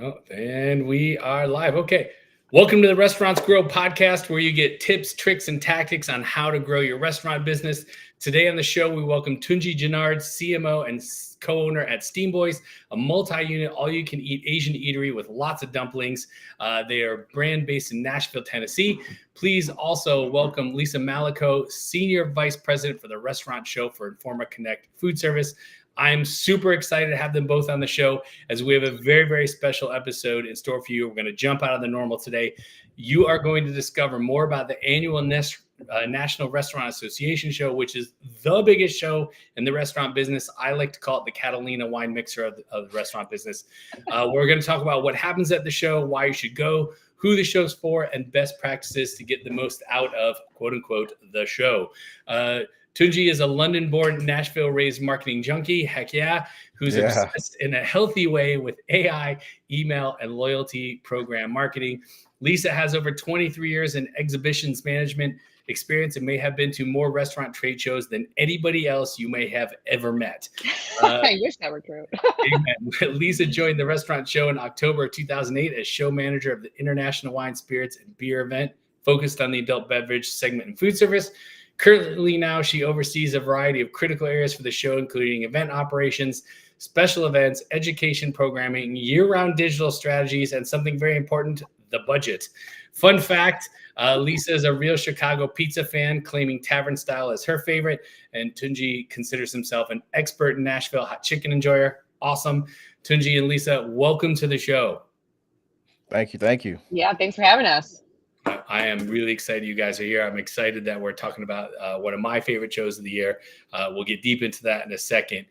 Oh, and we are live. Okay. Welcome to the Restaurants Grow podcast, where you get tips, tricks, and tactics on how to grow your restaurant business. Today on the show, we welcome Tunji Junard, CMO and co-owner at Steam Boys, a multi-unit, all-you-can-eat Asian eatery with lots of dumplings. They are brand based in Nashville, Tennessee. Please also welcome Lisa Malikow, Senior Vice President for the Restaurant Show for Informa Connect Food Service. I'm super excited to have them both on the show, as we have a very, very special episode in store for you. We're going to jump out of the normal today. You are going to discover more about the annual National Restaurant Association show, which is the biggest show in the restaurant business. I like to call it the Catalina wine mixer of the restaurant business. We're going to talk about what happens at the show, why you should go, who the show's for, and best practices to get the most out of, quote unquote, the show. Tunji is a London-born, Nashville-raised marketing junkie, heck yeah, who's obsessed in a healthy way with AI, email, and loyalty program marketing. Lisa has over 23 years in exhibitions management experience and may have been to more restaurant trade shows than anybody else you may have ever met. I wish that were true. Lisa joined the restaurant show in October of 2008 as show manager of the International Wine, Spirits, and Beer event, focused on the adult beverage segment and food service. Currently now, she oversees a variety of critical areas for the show, including event operations, special events, education programming, year-round digital strategies, and something very important, the budget. Fun fact, Lisa is a real Chicago pizza fan, claiming tavern style as her favorite, and Tunji considers himself an expert Nashville hot chicken enjoyer. Awesome. Tunji and Lisa, welcome to the show. Thank you. Thank you. Yeah, thanks for having us. I am really excited you guys are here. I'm excited that we're talking about one of my favorite shows of the year. We'll get deep into that in a second.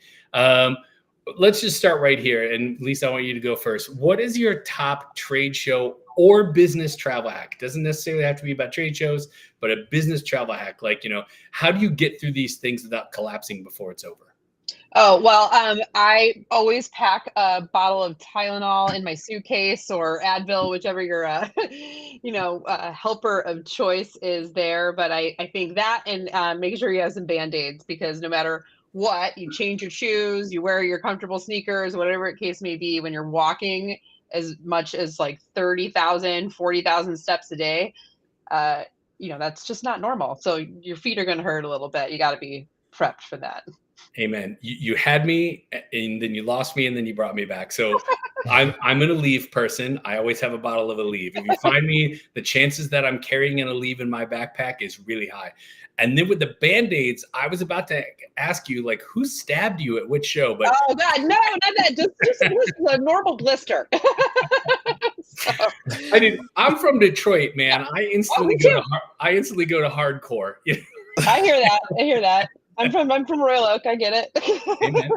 Let's just start right here. And Lisa, I want you to go first. What is your top trade show or business travel hack? It doesn't necessarily have to be about trade shows, but a business travel hack. Like, how do you get through these things without collapsing before it's over? Oh, well, I always pack a bottle of Tylenol in my suitcase, or Advil, whichever your, helper of choice is there. But I think that, and making sure you have some Band-Aids, because no matter what, you change your shoes, you wear your comfortable sneakers, whatever the case may be, when you're walking as much as like 30,000, 40,000 steps a day, that's just not normal. So your feet are going to hurt a little bit. You got to be prepped for that. Amen. You had me, and then you lost me, and then you brought me back. So I'm an Aleve person. I always have a bottle of Aleve. If you find me, the chances that I'm carrying an Aleve in my backpack is really high. And then with the Band-Aids, I was about to ask you, like, who stabbed you at which show? But oh God, no, not that. Just a normal blister. I'm from Detroit, man. I instantly go to hardcore. I hear that. I'm from Royal Oak. I get it. Amen.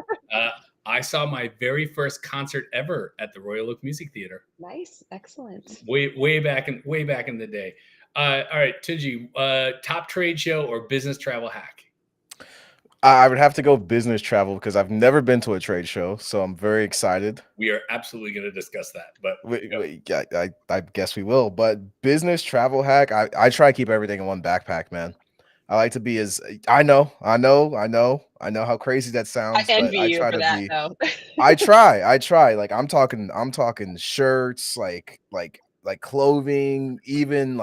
I saw my very first concert ever at the Royal Oak Music Theater. Nice, excellent. Way back in the day. All right, Tunji, top trade show or business travel hack? I would have to go business travel, because I've never been to a trade show, so I'm very excited. We are absolutely going to discuss that, but I guess we will. But business travel hack, I try to keep everything in one backpack, man. I like to be I know how crazy that sounds. I envy you try for to that, be. though. I try. Like I'm talking shirts, like clothing, even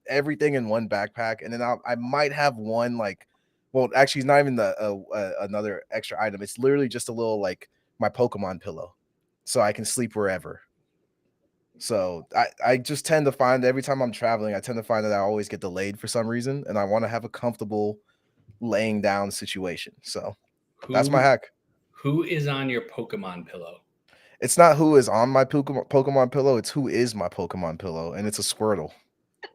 everything in one backpack. And then I might have one actually it's not even another extra item. It's literally just a little my Pokemon pillow, so I can sleep wherever. So I just tend to find every time I'm traveling, I tend to find that I always get delayed for some reason, and I want to have a comfortable laying down situation. So that's my hack. Who is on your Pokemon pillow? It's not who is on my Pokemon pillow. It's who is my Pokemon pillow, and it's a Squirtle.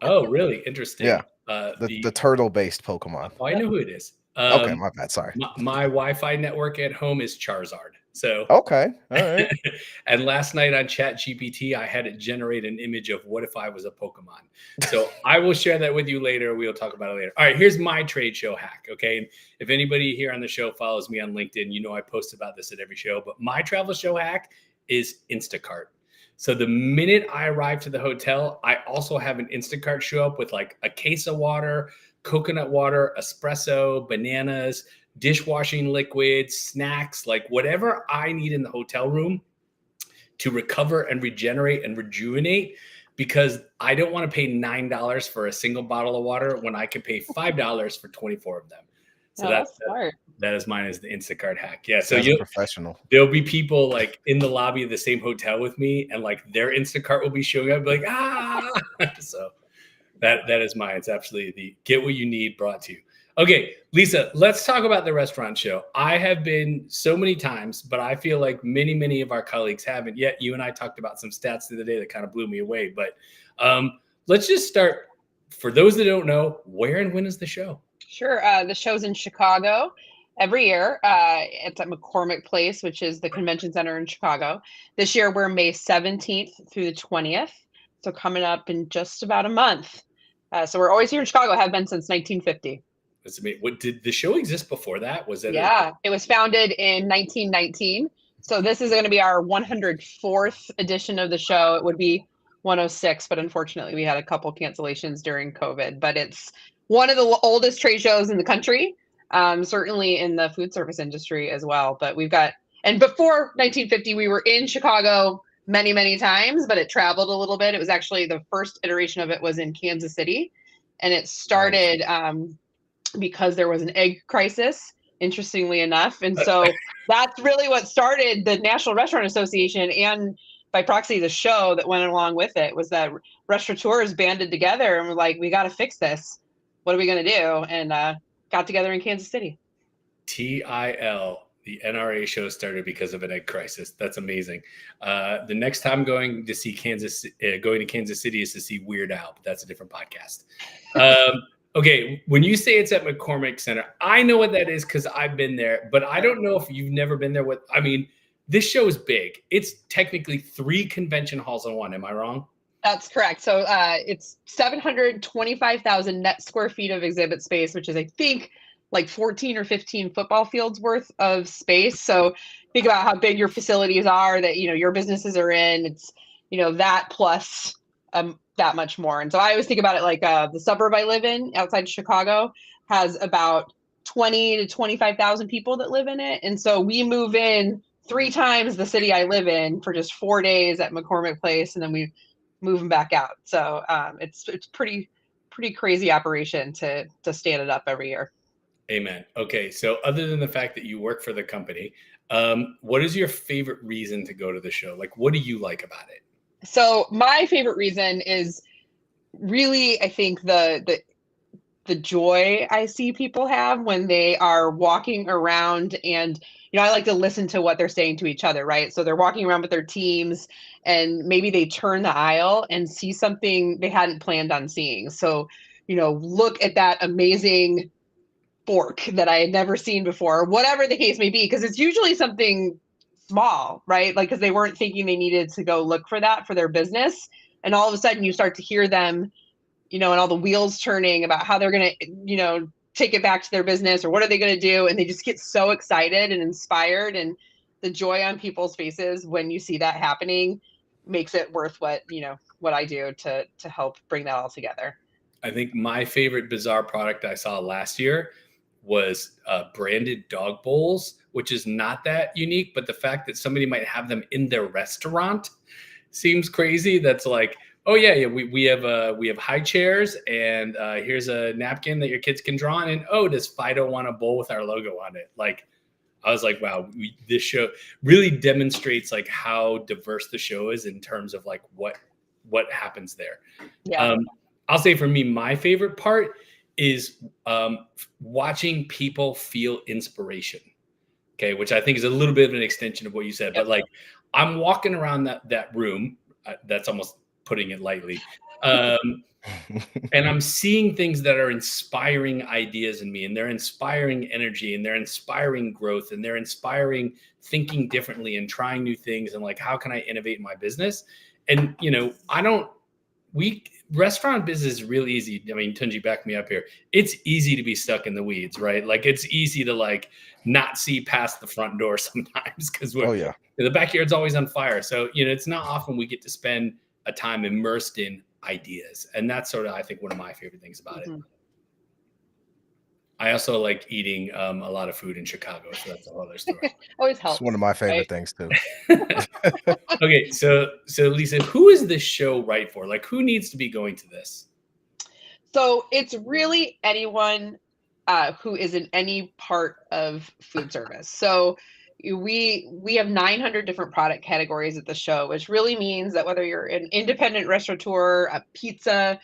Oh, really? Interesting. Yeah. The turtle-based Pokemon. Oh, I know who it is. Okay, my bad. Sorry. My Wi-Fi network at home is Charizard. So okay, all right. And last night on ChatGPT, I had it generate an image of what if I was a Pokemon. So I will share that with you later. We'll talk about it later. All right, here's my trade show hack. Okay, and if anybody here on the show follows me on LinkedIn, I post about this at every show. But my travel show hack is Instacart. So the minute I arrive to the hotel, I also have an Instacart show up with like a case of water, coconut water, espresso, bananas, dishwashing liquids, snacks, like whatever I need in the hotel room. to recover and regenerate and rejuvenate, because I don't want to pay $9 for a single bottle of water when I can pay $5 for 24 of them. So that's smart. That is mine, is the Instacart hack. Yeah. So professional. There'll be people like in the lobby of the same hotel with me, and like their Instacart will be showing up like, so that is mine. It's absolutely the get what you need brought to you. Okay, Lisa, let's talk about the restaurant show. I have been so many times, but I feel like many of our colleagues haven't yet. You and I talked about some stats the other day that kind of blew me away. But let's just start. For those that don't know, where and when is the show? Sure. The show's in Chicago every year. It's at McCormick Place, which is the convention center in Chicago. This year, we're May 17th through the 20th. So coming up in just about a month. So we're always here in Chicago, have been since 1950. What did the show exist before that? Was it? Yeah, it was founded in 1919. So this is going to be our 104th edition of the show. It would be 106, but unfortunately we had a couple cancellations during COVID. But it's one of the oldest trade shows in the country, certainly in the food service industry as well. But and before 1950, we were in Chicago many times, but it traveled a little bit. It was actually the first iteration of it was in Kansas City, and it started because there was an egg crisis, interestingly enough. And so that's really what started the National Restaurant Association, and by proxy, the show that went along with it, was that restaurateurs banded together and were like, we got to fix this. What are we going to do? And got together in Kansas City. TIL. The NRA show started because of an egg crisis. That's amazing. The next time going to Kansas City is to see Weird Al, but that's a different podcast. Okay, when you say it's at McCormick Center, I know what that is because I've been there, but I don't know if you've never been there. This show is big. It's technically 3 convention halls in one. Am I wrong? That's correct. So it's 725,000 net square feet of exhibit space, which is, I think, like 14 or 15 football fields worth of space. So think about how big your facilities are that, your businesses are in. It's, that plus that much more. And so I always think about it like the suburb I live in outside of Chicago has about 20 to 25,000 people that live in it. And so we move in 3 times the city I live in for just 4 days at McCormick Place, and then we move them back out. So it's pretty crazy operation to stand it up every year. Amen. Okay. So other than the fact that you work for the company, what is your favorite reason to go to the show? Like, what do you like about it? So my favorite reason is really, I think, the joy I see people have when they are walking around, and I like to listen to what they're saying to each other, right? So they're walking around with their teams, and maybe they turn the aisle and see something they hadn't planned on seeing. So, look at that amazing fork that I had never seen before, whatever the case may be, because it's usually something small, right? Like, because they weren't thinking they needed to go look for that for their business. And all of a sudden you start to hear them, and all the wheels turning about how they're going to, take it back to their business, or what are they going to do? And they just get so excited and inspired, and the joy on people's faces when you see that happening makes it worth what I do to help bring that all together. I think my favorite bizarre product I saw last year was branded dog bowls, which is not that unique, but the fact that somebody might have them in their restaurant seems crazy. That's like, oh yeah, we have high chairs, and here's a napkin that your kids can draw on, and does Fido want a bowl with our logo on it? Like, I was like, wow, this show really demonstrates like how diverse the show is in terms of like what happens there. Yeah. I'll say for me, my favorite part is watching people feel inspiration. Okay, which I think is a little bit of an extension of what you said. Yep. But like, I'm walking around that room. That's almost putting it lightly. And I'm seeing things that are inspiring ideas in me, and they're inspiring energy, and they're inspiring growth, and they're inspiring thinking differently and trying new things, and like, how can I innovate in my business? And restaurant business is real easy. I mean, Tunji, back me up here. It's easy to be stuck in the weeds, right? Like, it's easy to like not see past the front door sometimes because the backyard's always on fire. So, it's not often we get to spend a time immersed in ideas. And that's sort of, I think, one of my favorite things about it. I also like eating a lot of food in Chicago, so that's a whole other story. Always It's one helps, of my favorite right? things too. Okay, so Lisa, who is this show right for? Like, who needs to be going to this? So it's really anyone who is in any part of food service. So we have 900 different product categories at the show, which really means that whether you're an independent restaurateur, a pizza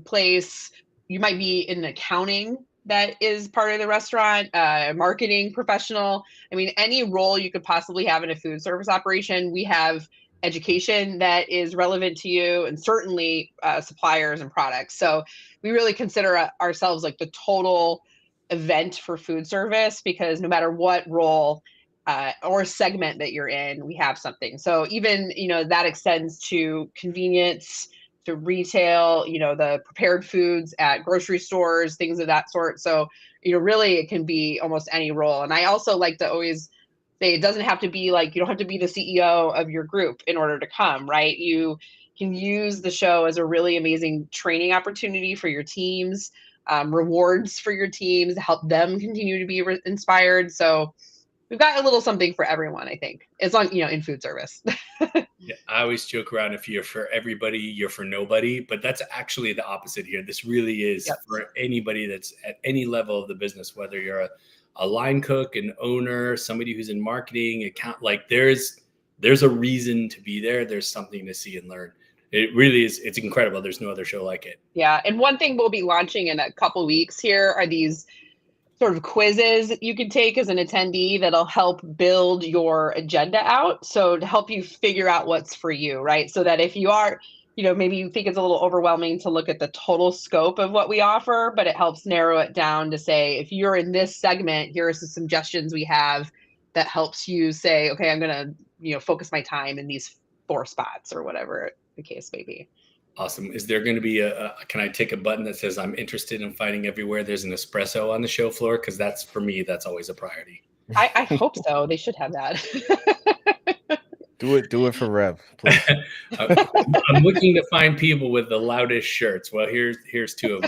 place, you might be in accounting that is part of the restaurant, a marketing professional. I mean, any role you could possibly have in a food service operation, we have education that is relevant to you, and certainly suppliers and products. So we really consider ourselves like the total event for food service, because no matter what role or segment that you're in, we have something. So even, that extends to convenience, to retail, the prepared foods at grocery stores, things of that sort. So, really it can be almost any role. And I also like to always say it doesn't have to be like, you don't have to be the CEO of your group in order to come, right? You can use the show as a really amazing training opportunity for your teams, rewards for your teams, help them continue to be inspired. So we've got a little something for everyone, I think, as long, in food service. Yeah, I always joke around, if you're for everybody, you're for nobody, but that's actually the opposite here. This really is Yep. for anybody that's at any level of the business, whether you're a line cook, an owner, somebody who's in marketing, account, like there's a reason to be there. There's something to see and learn. It really is. It's incredible. There's no other show like it. Yeah. And one thing we'll be launching in a couple weeks here are these sort of quizzes that you can take as an attendee that'll help build your agenda out. So to help you figure out what's for you, right? So that if you are, maybe you think it's a little overwhelming to look at the total scope of what we offer, but it helps narrow it down to say, if you're in this segment, here are some suggestions we have that helps you say, okay, I'm going to, focus my time in these 4 spots or whatever the case may be. Awesome. Is there going to be can I take a button that says I'm interested in fighting everywhere? There's an espresso on the show floor, because that's, for me, that's always a priority. I hope so. They should have that. Do it for Rev, please. I'm looking to find people with the loudest shirts. Well, here's 2 of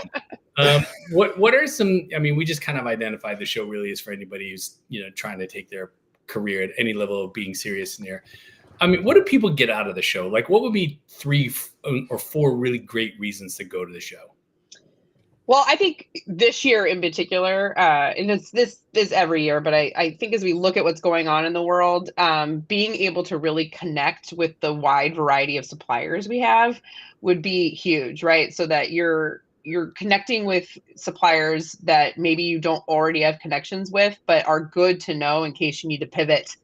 them. What are some? I mean, we just kind of identified the show really is for anybody who's trying to take their career at any level of being serious in here. I mean, what do people get out of the show? Like, what would be 3 or 4 really great reasons to go to the show? Well, I think this year in particular, and this is every year, but I think as we look at what's going on in the world, being able to really connect with the wide variety of suppliers we have would be huge, right? So that you're connecting with suppliers that maybe you don't already have connections with, but are good to know in case you need to pivot.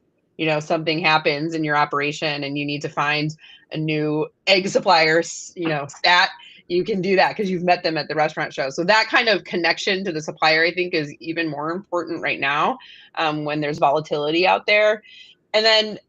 Something happens in your operation and you need to find a new egg supplier, stat. You can do that because you've met them at the restaurant show. So that kind of connection to the supplier, I think, is even more important right now, when there's volatility out there. And then,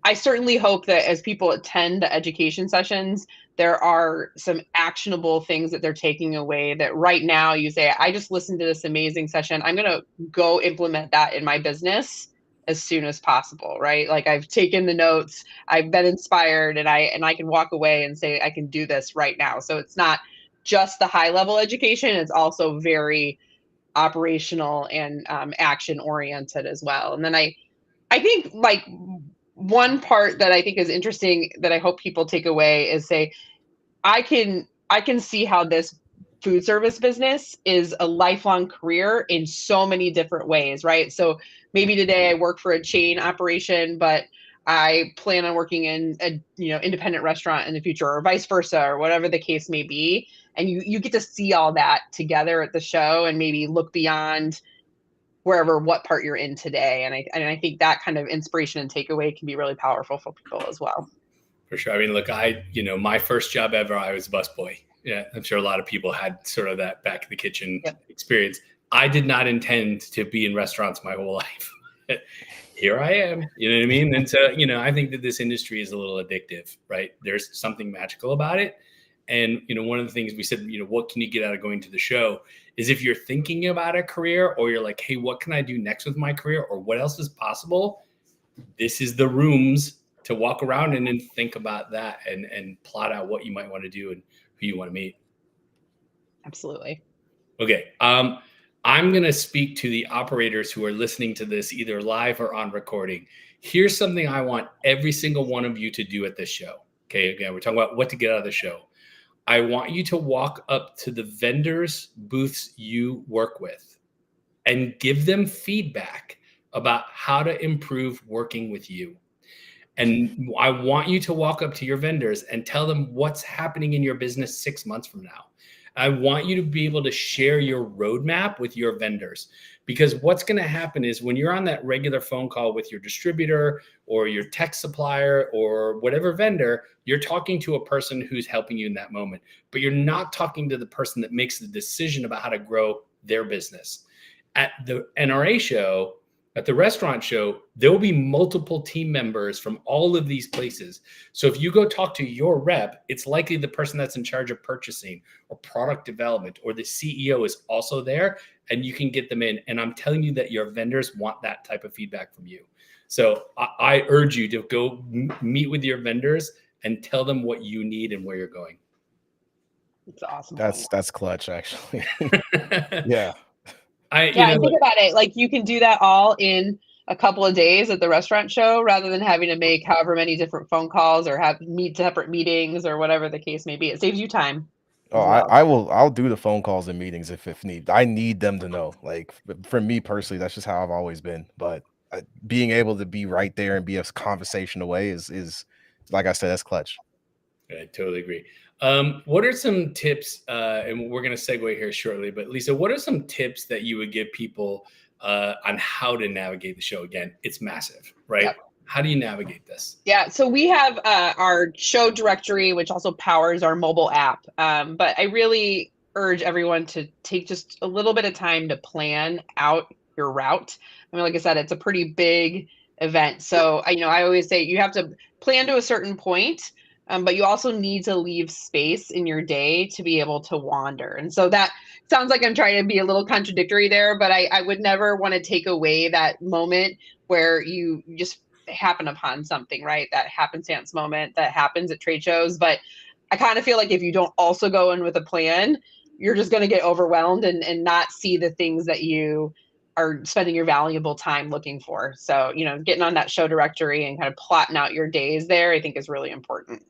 I certainly hope that as people attend the education sessions, there are some actionable things that they're taking away that right now you say, I just listened to this amazing session. I'm going to go implement that in my business as soon as possible, right? Like, I've taken the notes, I've been inspired, and I can walk away and say I can do this right now. So it's not just the high level education; it's also very operational and action oriented as well. And then I think, like, one part that I think is interesting that I hope people take away is say, I can see how this food service business is a lifelong career in so many different ways, right? So maybe today I work for a chain operation, but I plan on working in a independent restaurant in the future, or vice versa, or whatever the case may be. And you get to see all that together at the show and maybe look beyond what part you're in today. And I think that kind of inspiration and takeaway can be really powerful for people as well. For sure. I mean, look, my first job ever, I was a busboy. Yeah, I'm sure a lot of people had sort of that back in the kitchen experience. I did not intend to be in restaurants my whole life. Here I am, you know what I mean? And so, I think that this industry is a little addictive, right? There's something magical about it. And, one of the things we said, what can you get out of going to the show is if you're thinking about a career, or you're like, hey, what can I do next with my career? Or what else is possible? This is the rooms to walk around and then think about that and plot out what you might want to do and who you want to meet. Absolutely. Okay. I'm going to speak to the operators who are listening to this either live or on recording. Here's something I want every single one of you to do at this show. Okay. Again, we're talking about what to get out of the show. I want you to walk up to the vendors' booths you work with and give them feedback about how to improve working with you. And I want you to walk up to your vendors and tell them what's happening in your business 6 months from now. I want you to be able to share your roadmap with your vendors, because what's going to happen is when you're on that regular phone call with your distributor or your tech supplier or whatever vendor, you're talking to a person who's helping you in that moment, but you're not talking to the person that makes the decision about how to grow their business. At the NRA show, at the restaurant show, there will be multiple team members from all of these places. So if you go talk to your rep, it's likely the person that's in charge of purchasing or product development or the CEO is also there, and you can get them in. And I'm telling you that your vendors want that type of feedback from you. So I urge you to go meet with your vendors and tell them what you need and where you're going. It's awesome. That's clutch, actually. Yeah. And think about it. Like, you can do that all in a couple of days at the restaurant show rather than having to make however many different phone calls or have separate meetings or whatever the case may be. It saves you time. Oh, I'll do the phone calls and meetings if need. I need them to know. Like, for me personally, that's just how I've always been. But being able to be right there and be a conversation away is like I said, that's clutch. I totally agree. What are some tips, and we're going to segue here shortly, but Lisa, what are some tips that you would give people on how to navigate the show? Again, it's massive, right? Yep. How do you navigate this? Yeah, so we have our show directory, which also powers our mobile app. But I really urge everyone to take just a little bit of time to plan out your route. I mean, like I said, it's a pretty big event. So, I always say you have to plan to a certain point, but you also need to leave space in your day to be able to wander. And so that sounds like I'm trying to be a little contradictory there, but I would never want to take away that moment where you just happen upon something, right? That happenstance moment that happens at trade shows. But I kind of feel like if you don't also go in with a plan, you're just going to get overwhelmed and not see the things that you are spending your valuable time looking for. So, getting on that show directory and kind of plotting out your days there, I think is really important.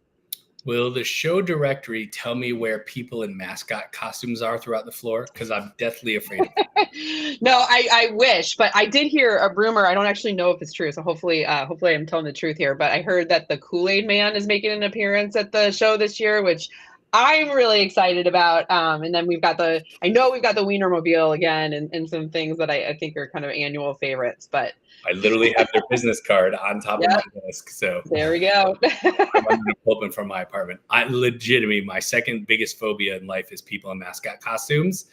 Will the show directory tell me where people in mascot costumes are throughout the floor? Because I'm deathly afraid of it. No, I wish, but I did hear a rumor. I don't actually know if it's true, so hopefully I'm telling the truth here. But I heard that the Kool-Aid Man is making an appearance at the show this year, which I'm really excited about. And then we've got the Wienermobile again, and some things that I think are kind of annual favorites. But I literally have their business card on top of my desk. So there we go. I'm open from my apartment. My second biggest phobia in life is people in mascot costumes.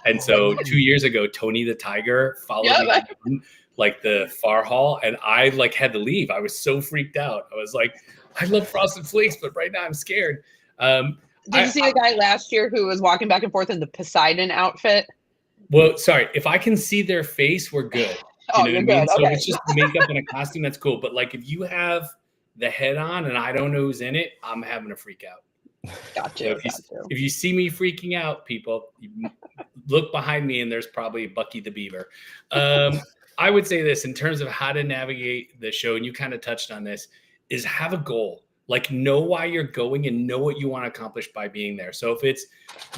And so 2 years ago, Tony the Tiger followed me down, like the far hall, and I had to leave. I was so freaked out. I was like, I love Frosted Flakes, but right now I'm scared. Did you see the guy last year who was walking back and forth in the Poseidon outfit? Well, sorry. If I can see their face, we're good. You're good. So okay. It's just makeup and a costume. That's cool. But if you have the head on and I don't know who's in it, I'm having a freak out. Gotcha. So if you see me freaking out, people, you look behind me and there's probably Bucky the Beaver. I would say this in terms of how to navigate the show, and you kind of touched on this, is have a goal. Know why you're going and know what you want to accomplish by being there. So if it's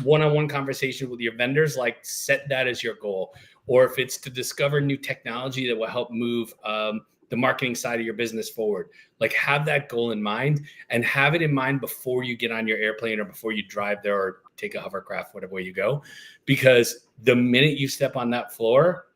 one-on-one conversation with your vendors, set that as your goal. Or if it's to discover new technology that will help move the marketing side of your business forward, have that goal in mind, and have it in mind before you get on your airplane or before you drive there or take a hovercraft, whatever way you go. Because the minute you step on that floor,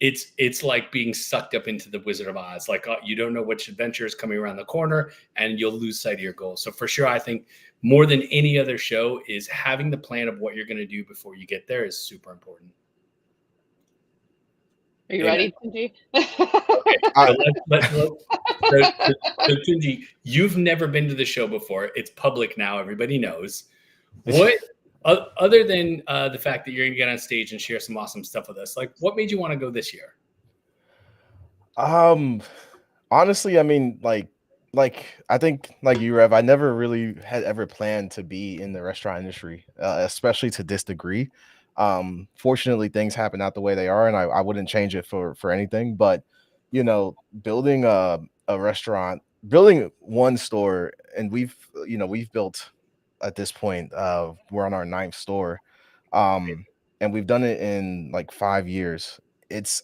it's like being sucked up into the Wizard of Oz. You don't know which adventure is coming around the corner and you'll lose sight of your goal. So for sure, I think more than any other show is having the plan of what you're going to do before you get there is super important. Are you ready, Tunji? So Tunji, you've never been to the show before. It's public now. Everybody knows. What, other than the fact that you're going to get on stage and share some awesome stuff with us, what made you want to go this year? Honestly, I mean, I think you, Rev, I never really had ever planned to be in the restaurant industry, especially to this degree. Fortunately, things happen out the way they are, and I wouldn't change it for anything. But building a restaurant, building one store, and we've built at this point, we're on our ninth store, and we've done it in like 5 years. It's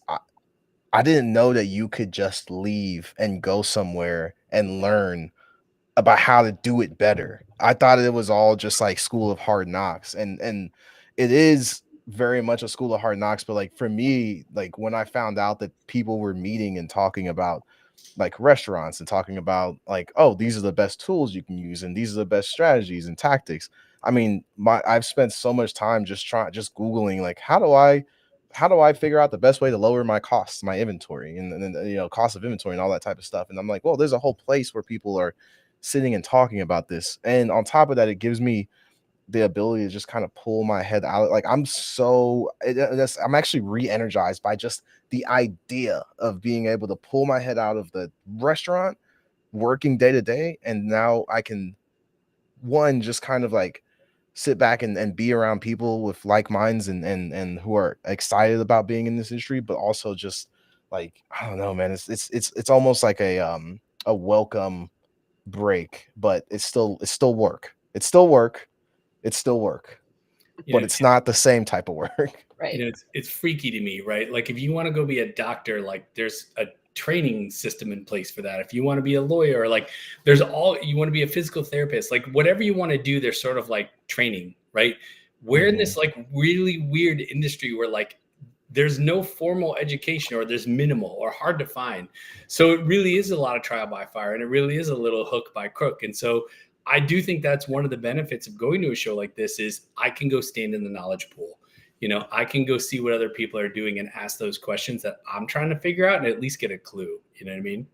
I didn't know that you could just leave and go somewhere and learn about how to do it better. I thought it was all just like school of hard knocks, and it is very much a school of hard knocks. But like for me, like when I found out that people were meeting and talking about like restaurants and talking about like, oh, these are the best tools you can use and these are the best strategies and tactics. I mean, I've spent so much time just googling like how do I figure out the best way to lower my costs, my inventory, and cost of inventory and all that type of stuff. And I'm like, well, there's a whole place where people are sitting and talking about this. And on top of that, it gives me the ability to just kind of pull my head out. Like I'm actually re-energized by just the idea of being able to pull my head out of the restaurant, working day to day, and now I can just kind of like sit back and be around people with like minds and who are excited about being in this industry, but also just like, I don't know, man, it's almost like a welcome break, but it's still work. It's still work. It's still work, but it's not the same type of work. Right. It's freaky to me, right? Like if you want to go be a doctor, like there's a training system in place for that. If you want to be a lawyer, like you want to be a physical therapist, like whatever you want to do, there's sort of like training, right? We're in this like really weird industry where like there's no formal education, or there's minimal or hard to find. So it really is a lot of trial by fire, and it really is a little hook by crook. And so I do think that's one of the benefits of going to a show like this is I can go stand in the knowledge pool. I can go see what other people are doing and ask those questions that I'm trying to figure out and at least get a clue. You know what I mean?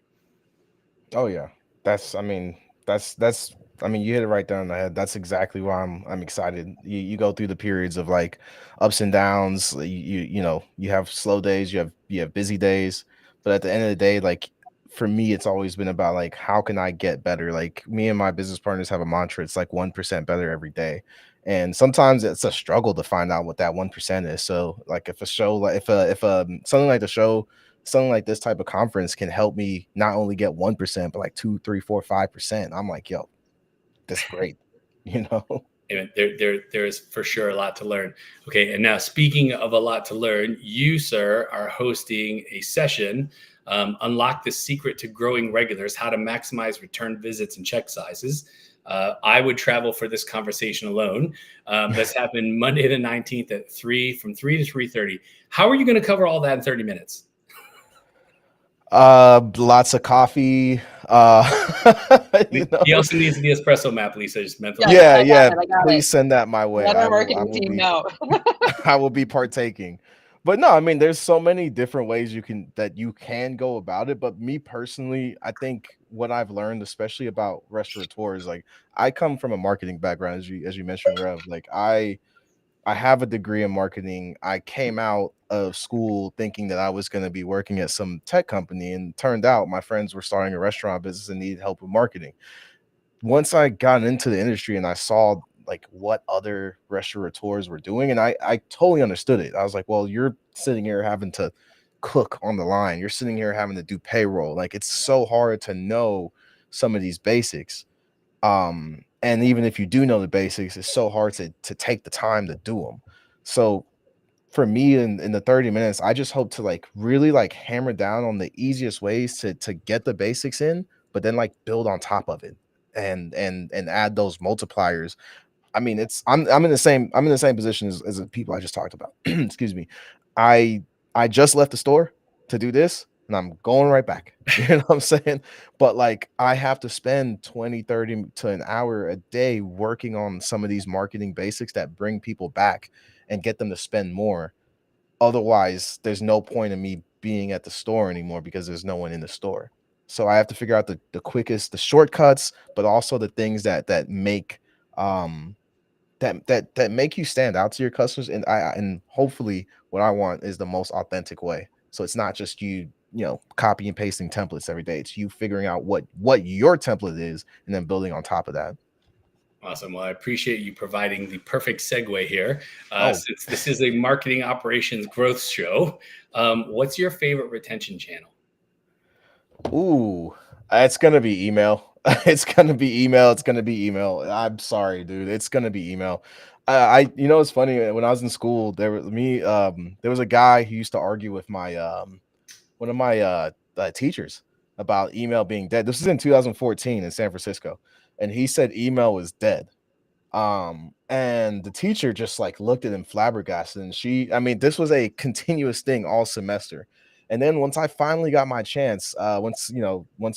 Oh yeah. That's you hit it right there on the head. That's exactly why I'm excited. You go through the periods of like ups and downs. You have slow days, you have busy days, but at the end of the day, like for me, it's always been about like how can I get better? Like me and my business partners have a mantra. It's like 1% better every day. And sometimes it's a struggle to find out what that 1% is. So like if a show like if something like the show, something like this type of conference can help me not only get 1%, but like 2, 3, 4, 5%. I'm like, yo, that's great. There's for sure a lot to learn. Okay. And now speaking of a lot to learn, you, sir, are hosting a session, Unlock the Secret to Growing Regulars, How to Maximize Return Visits and Check Sizes. I would travel for this conversation alone. This happened Monday the 19th at from 3 to 3:30. How are you going to cover all that in 30 minutes? Lots of coffee. He also needs the espresso map, Lisa. Just mentally. Yeah. Please send that my way. Let our marketing team know. I will be partaking. But no, I mean, there's so many different ways you can go about it. But me personally, I think what I've learned, especially about restaurateurs, like I come from a marketing background, as you mentioned, Rev. Like I have a degree in marketing. I came out of school thinking that I was going to be working at some tech company, and turned out my friends were starting a restaurant business and needed help with marketing. Once I got into the industry and I saw like what other restaurateurs were doing, and I totally understood it. I was like, well, you're sitting here having to cook on the line. You're sitting here having to do payroll. Like it's so hard to know some of these basics. And even if you do know the basics, it's so hard to take the time to do them. So for me in the 30 minutes, I just hope to like really like hammer down on the easiest ways to get the basics in, but then like build on top of it and add those multipliers. I mean, I'm in the same position as the people I just talked about. Excuse me. I just left the store to do this, and I'm going right back. You know what I'm saying? But like I have to spend 20, 30 to an hour a day working on some of these marketing basics that bring people back and get them to spend more. Otherwise, there's no point in me being at the store anymore because there's no one in the store. So I have to figure out the quickest, the shortcuts, but also the things that make that make you stand out to your customers. And hopefully what I want is the most authentic way. So it's not just you copy and pasting templates every day. It's you figuring out what your template is and then building on top of that. Awesome. Well, I appreciate you providing the perfect segue here. Oh. Since this is a marketing operations growth show, what's your favorite retention channel? Ooh, it's gonna be email. It's gonna be email. It's gonna be email. I'm sorry, dude. It's gonna be email. You know, it's funny. When I was in school, there was a guy who used to argue with my one of my teachers about email being dead. This was in 2014 in San Francisco, and he said email was dead. And the teacher just like looked at him flabbergasted, and I mean, this was a continuous thing all semester. And then once I finally got my chance, once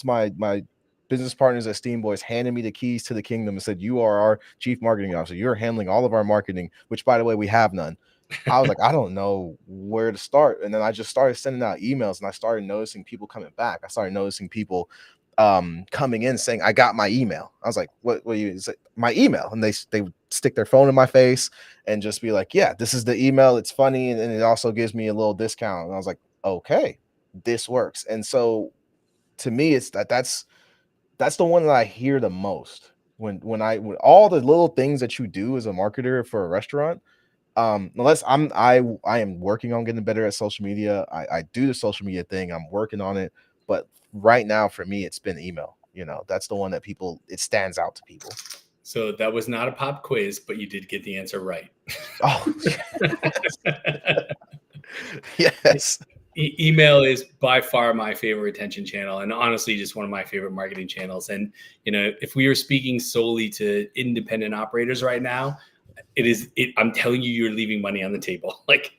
my business partners at Steam Boys handed me the keys to the kingdom and said, "You are our chief marketing officer. You're handling all of our marketing," which, by the way, we have none. I was like, I don't know where to start. And then I just started sending out emails, and I started noticing people coming back. I started noticing people coming in saying, "I got my email." I was like, what you is it my email? And they would stick their phone in my face and just be like, "Yeah, this is the email. It's funny, and it also gives me a little discount." And I was like, okay, this works. And so to me, it's that's the one that I hear the most when all the little things that you do as a marketer for a restaurant. Unless I am working on getting better at social media. I do the social media thing. I'm working on it, but right now for me, it's been email. You know, that's the one that it stands out to people. So that was not a pop quiz, but you did get the answer right. Oh, yes. Email is by far my favorite retention channel, and honestly, just one of my favorite marketing channels. And if we were speaking solely to independent operators right now, I'm telling you, you're leaving money on the table. Like,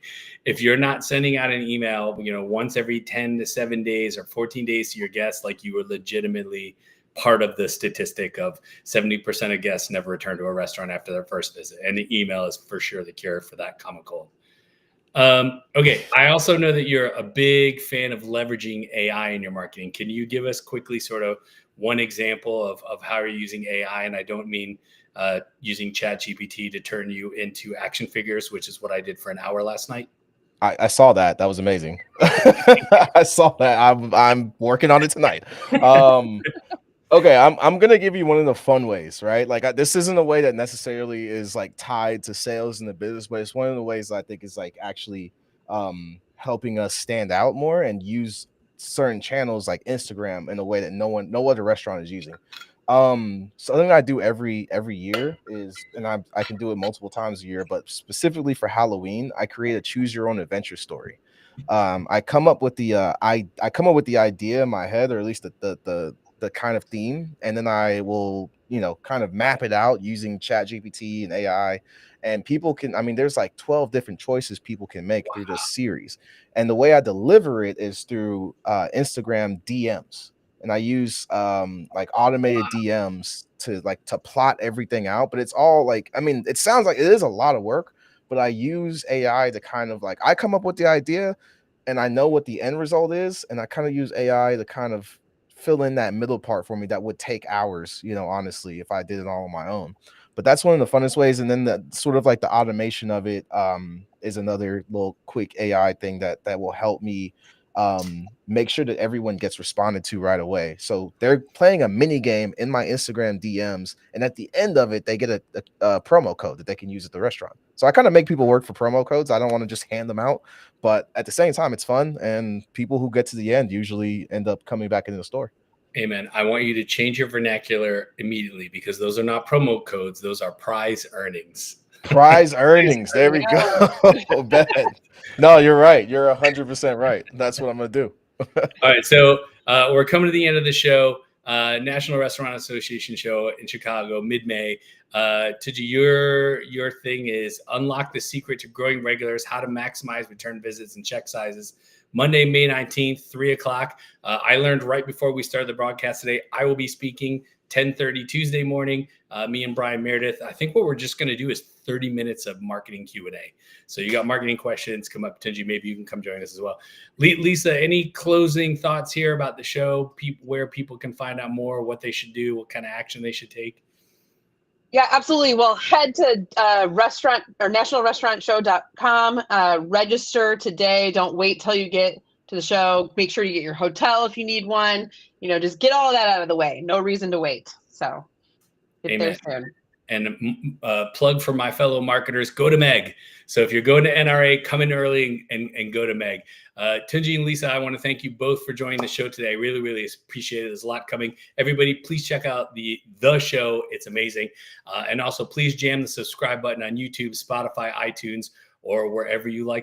if you're not sending out an email, once every 10 to 7 days or 14 days to your guests, like, you were legitimately part of the statistic of 70% of guests never return to a restaurant after their first visit. And the email is for sure the cure for that common cold. Okay. I also know that you're a big fan of leveraging AI in your marketing. Can you give us quickly sort of one example of how you're using AI? And I don't mean using ChatGPT to turn you into action figures, which is what I did for an hour last night. I saw that. That was amazing. I saw that. I'm working on it tonight. Okay, I'm gonna give you one of the fun ways, right? Like, this isn't a way that necessarily is like tied to sales in the business, but it's one of the ways that I think is like actually helping us stand out more and use certain channels like Instagram in a way that no other restaurant is using. Something I do every year is, and I can do it multiple times a year, but specifically for Halloween, I create a choose your own adventure story. I come up with the I come up with the idea in my head, or at least the kind of theme, and then I will kind of map it out using ChatGPT and AI. And people can, I mean, there's like 12 different choices people can make through this series. And the way I deliver it is through Instagram DMs. And I use like automated DMs to plot everything out. But it's all like, I mean, it sounds like it is a lot of work, but I use AI to kind of like, I come up with the idea and I know what the end result is. And I kind of use AI to kind of fill in that middle part for me that would take hours, honestly, if I did it all on my own. But that's one of the funnest ways. And then the sort of like the automation of it is another little quick AI thing that will help me make sure that everyone gets responded to right away. So they're playing a mini game in my Instagram DMs, and at the end of it, they get a promo code that they can use at the restaurant. So I kind of make people work for promo codes. I don't want to just hand them out, but at the same time, it's fun, and people who get to the end usually end up coming back into the store. Amen. I want you to change your vernacular immediately, because those are not promo codes. Those are prize earnings. Prize earnings. There we go. Bet. No, you're right. You're 100% right. That's what I'm going to do. All right. So we're coming to the end of the show. National Restaurant Association show in Chicago, mid-May. Tunji, your thing is unlock the secret to growing regulars, how to maximize return visits and check sizes. Monday, May 19th, 3:00. I learned right before we started the broadcast today, I will be speaking 10:30 Tuesday morning. Me and Brian Meredith. I think what we're just going to do is 30 minutes of marketing Q&A. So you got marketing questions, come up, Tunji. Maybe you can come join us as well. Lisa, any closing thoughts here about the show? Where people can find out more, what they should do, what kind of action they should take? Yeah, absolutely. Well, head to restaurant or nationalrestaurantshow.com. Register today. Don't wait till you get to the show. Make sure you get your hotel if you need one. Just get all of that out of the way. No reason to wait. So get there soon. And plug for my fellow marketers, go to Meg. So if you're going to NRA, come in early and go to Meg. Tunji and Lisa, I want to thank you both for joining the show today. I really, really appreciate it. There's a lot coming. Everybody, please check out the show. It's amazing. And also, please jam the subscribe button on YouTube, Spotify, iTunes, or wherever you like